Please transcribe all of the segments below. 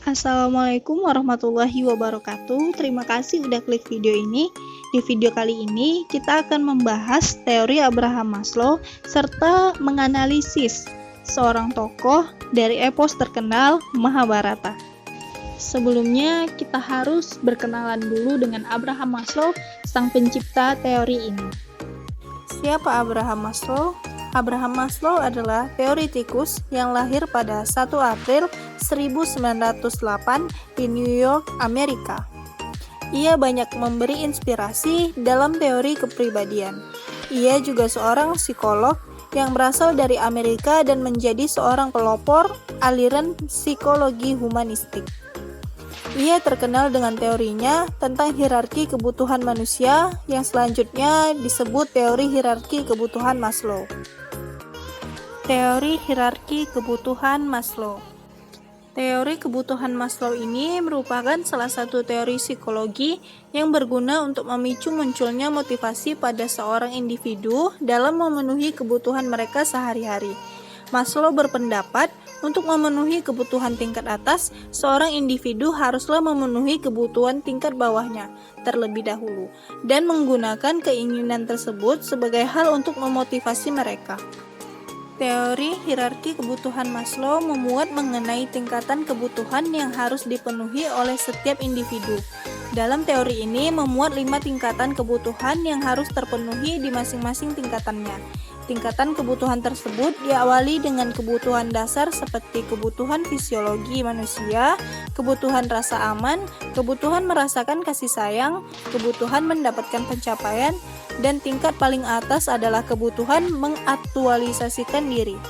Assalamualaikum warahmatullahi wabarakatuh. Terima kasih udah klik video ini. Di video kali ini kita akan membahas teori Abraham Maslow serta menganalisis seorang tokoh dari epos terkenal Mahabharata. Sebelumnya kita harus berkenalan dulu dengan Abraham Maslow, sang pencipta teori ini. Siapa Abraham Maslow? Abraham Maslow adalah teoritikus yang lahir pada 1 April 1908 di New York, Amerika. Ia banyak memberi inspirasi dalam teori kepribadian. Ia juga seorang psikolog yang berasal dari Amerika dan menjadi seorang pelopor aliran psikologi humanistik. Ia terkenal dengan teorinya tentang hierarki kebutuhan manusia yang selanjutnya disebut teori hierarki kebutuhan Maslow. Teori hierarki kebutuhan Maslow. Teori kebutuhan Maslow ini merupakan salah satu teori psikologi yang berguna untuk memicu munculnya motivasi pada seorang individu dalam memenuhi kebutuhan mereka sehari-hari. Maslow berpendapat untuk memenuhi kebutuhan tingkat atas, seorang individu haruslah memenuhi kebutuhan tingkat bawahnya terlebih dahulu dan menggunakan keinginan tersebut sebagai hal untuk memotivasi mereka. Teori hierarki kebutuhan Maslow memuat mengenai tingkatan kebutuhan yang harus dipenuhi oleh setiap individu. Dalam teori ini memuat 5 tingkatan kebutuhan yang harus terpenuhi di masing-masing tingkatannya. Tingkatan kebutuhan tersebut diawali dengan kebutuhan dasar seperti kebutuhan fisiologi manusia, kebutuhan rasa aman, kebutuhan merasakan kasih sayang, kebutuhan mendapatkan pencapaian, dan tingkat paling atas adalah kebutuhan mengaktualisasikan diri.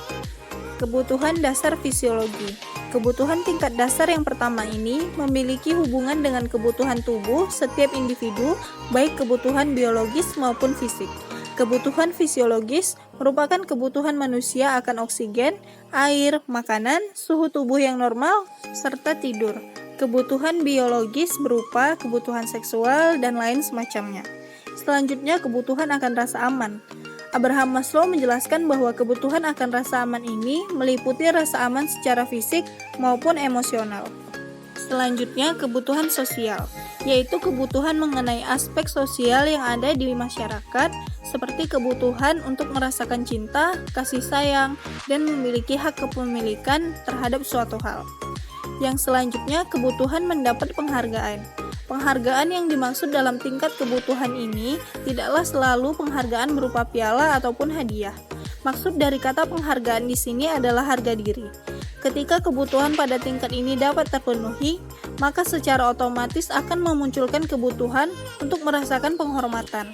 Kebutuhan dasar fisiologi. Kebutuhan tingkat dasar yang pertama ini memiliki hubungan dengan kebutuhan tubuh setiap individu, baik kebutuhan biologis maupun fisik. Kebutuhan fisiologis merupakan kebutuhan manusia akan oksigen, air, makanan, suhu tubuh yang normal, serta tidur. Kebutuhan biologis berupa kebutuhan seksual dan lain semacamnya. Selanjutnya, kebutuhan akan rasa aman. Abraham Maslow menjelaskan bahwa kebutuhan akan rasa aman ini meliputi rasa aman secara fisik maupun emosional. Selanjutnya, kebutuhan sosial, yaitu kebutuhan mengenai aspek sosial yang ada di masyarakat, seperti kebutuhan untuk merasakan cinta, kasih sayang, dan memiliki hak kepemilikan terhadap suatu hal. Yang selanjutnya, kebutuhan mendapat penghargaan. Penghargaan yang dimaksud dalam tingkat kebutuhan ini tidaklah selalu penghargaan berupa piala ataupun hadiah. Maksud dari kata penghargaan di sini adalah harga diri. Ketika kebutuhan pada tingkat ini dapat terpenuhi, maka secara otomatis akan memunculkan kebutuhan untuk merasakan penghormatan.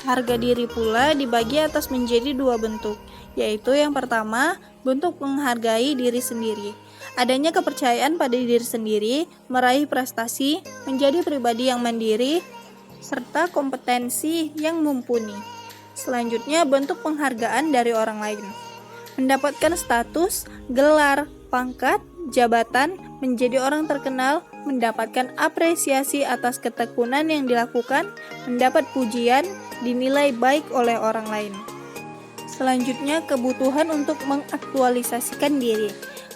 Harga diri pula dibagi atas menjadi 2 bentuk, yaitu yang pertama, bentuk menghargai diri sendiri. Adanya kepercayaan pada diri sendiri, meraih prestasi, menjadi pribadi yang mandiri, serta kompetensi yang mumpuni. Selanjutnya, bentuk penghargaan dari orang lain. Mendapatkan status, gelar, pangkat, jabatan, menjadi orang terkenal, mendapatkan apresiasi atas ketekunan yang dilakukan, mendapat pujian, dinilai baik oleh orang lain. Selanjutnya, kebutuhan untuk mengaktualisasikan diri.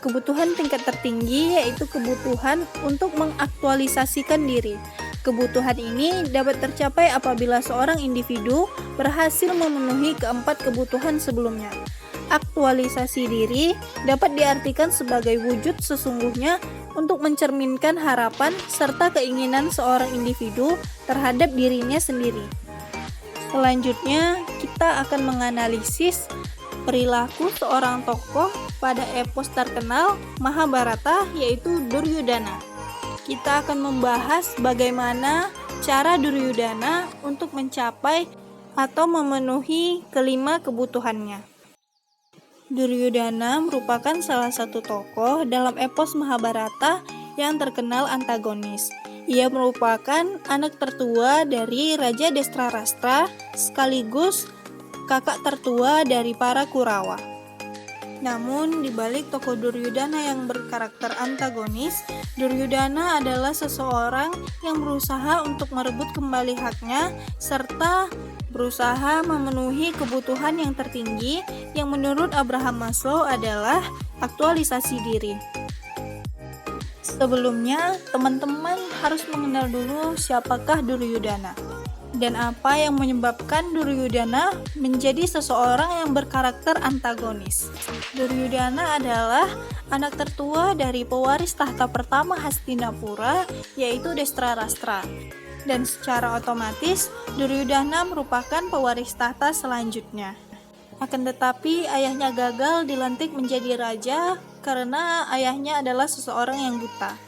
Kebutuhan tingkat tertinggi yaitu kebutuhan untuk mengaktualisasikan diri. Kebutuhan ini dapat tercapai apabila seorang individu berhasil memenuhi keempat kebutuhan sebelumnya. Aktualisasi diri dapat diartikan sebagai wujud sesungguhnya untuk mencerminkan harapan serta keinginan seorang individu terhadap dirinya sendiri. Selanjutnya, kita akan menganalisis perilaku seorang tokoh pada epos terkenal Mahabharata yaitu Duryodhana. Kita akan membahas bagaimana cara Duryodhana untuk mencapai atau memenuhi kelima kebutuhannya. Duryodhana merupakan salah satu tokoh dalam epos Mahabharata yang terkenal antagonis. Ia merupakan anak tertua dari Raja Destrarastra sekaligus kakak tertua dari para Kurawa. Namun, di balik tokoh Duryodhana yang berkarakter antagonis, Duryodhana adalah seseorang yang berusaha untuk merebut kembali haknya serta berusaha memenuhi kebutuhan yang tertinggi yang menurut Abraham Maslow adalah aktualisasi diri. Sebelumnya, teman-teman harus mengenal dulu siapakah Duryudana dan apa yang menyebabkan Duryudana menjadi seseorang yang berkarakter antagonis. Duryudana adalah anak tertua dari pewaris tahta pertama Hastinapura, yaitu Destrarastra. Dan secara otomatis, Duryudana merupakan pewaris tahta selanjutnya. Akan tetapi, ayahnya gagal dilantik menjadi raja karena ayahnya adalah seseorang yang buta.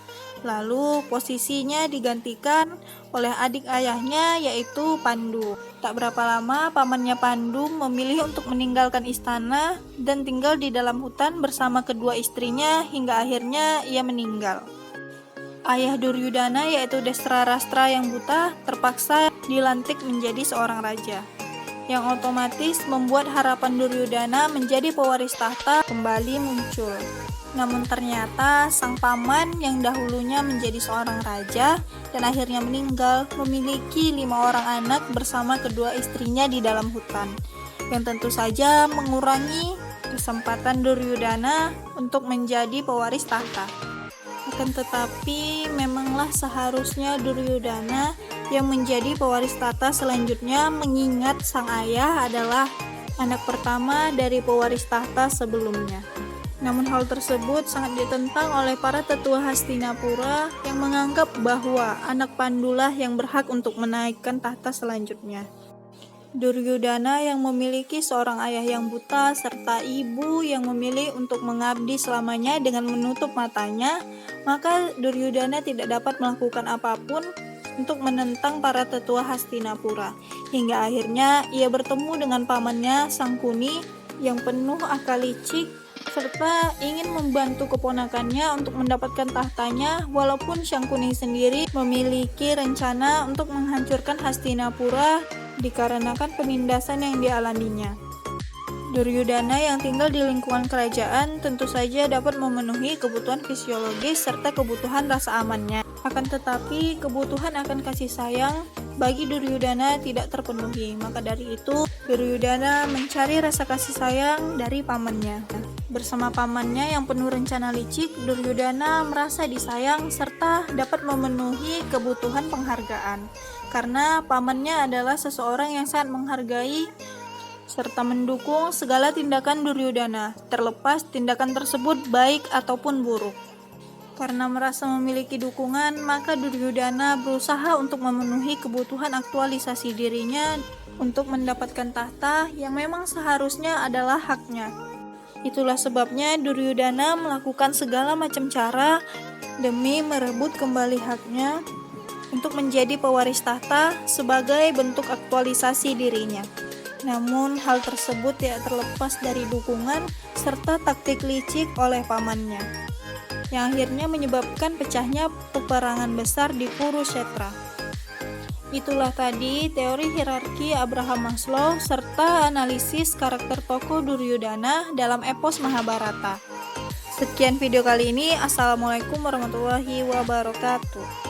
Lalu posisinya digantikan oleh adik ayahnya, yaitu Pandu. Tak berapa lama pamannya Pandu memilih untuk meninggalkan istana dan tinggal di dalam hutan bersama kedua istrinya hingga akhirnya ia meninggal. Ayah Duryudana, yaitu Destrarastra yang buta, terpaksa dilantik menjadi seorang raja, yang otomatis membuat harapan Duryudana menjadi pewaris tahta kembali muncul. Namun ternyata sang paman yang dahulunya menjadi seorang raja dan akhirnya meninggal memiliki 5 orang anak bersama kedua istrinya di dalam hutan, yang tentu saja mengurangi kesempatan Duryudana untuk menjadi pewaris tahta. Akan tetapi memanglah seharusnya Duryudana yang menjadi pewaris tahta selanjutnya, mengingat sang ayah adalah anak pertama dari pewaris tahta sebelumnya. Namun hal tersebut sangat ditentang oleh para tetua Hastinapura yang menganggap bahwa anak Pandulah yang berhak untuk menaikkan tahta selanjutnya. Duryudana yang memiliki seorang ayah yang buta serta ibu yang memilih untuk mengabdi selamanya dengan menutup matanya, maka Duryudana tidak dapat melakukan apapun untuk menentang para tetua Hastinapura. Hingga akhirnya ia bertemu dengan pamannya Sangkuni yang penuh akal licik serta ingin membantu keponakannya untuk mendapatkan tahtanya, walaupun Sangkuni sendiri memiliki rencana untuk menghancurkan Hastinapura dikarenakan penindasan yang dialaminya. Duryudana yang tinggal di lingkungan kerajaan tentu saja dapat memenuhi kebutuhan fisiologis serta kebutuhan rasa amannya. Akan tetapi kebutuhan akan kasih sayang bagi Duryudana tidak terpenuhi. Maka dari itu Duryudana mencari rasa kasih sayang dari pamannya. Bersama pamannya yang penuh rencana licik, Duryudana merasa disayang serta dapat memenuhi kebutuhan penghargaan. Karena pamannya adalah seseorang yang sangat menghargai serta mendukung segala tindakan Duryudana, terlepas tindakan tersebut baik ataupun buruk. Karena merasa memiliki dukungan, maka Duryudana berusaha untuk memenuhi kebutuhan aktualisasi dirinya untuk mendapatkan tahta yang memang seharusnya adalah haknya. Itulah sebabnya Duryudana melakukan segala macam cara demi merebut kembali haknya untuk menjadi pewaris tahta sebagai bentuk aktualisasi dirinya. Namun hal tersebut tidak terlepas dari dukungan serta taktik licik oleh pamannya, yang akhirnya menyebabkan pecahnya peperangan besar di Kurukshetra. Itulah tadi teori hierarki Abraham Maslow serta analisis karakter tokoh Duryudana dalam epos Mahabharata. Sekian video kali ini. Assalamualaikum warahmatullahi wabarakatuh.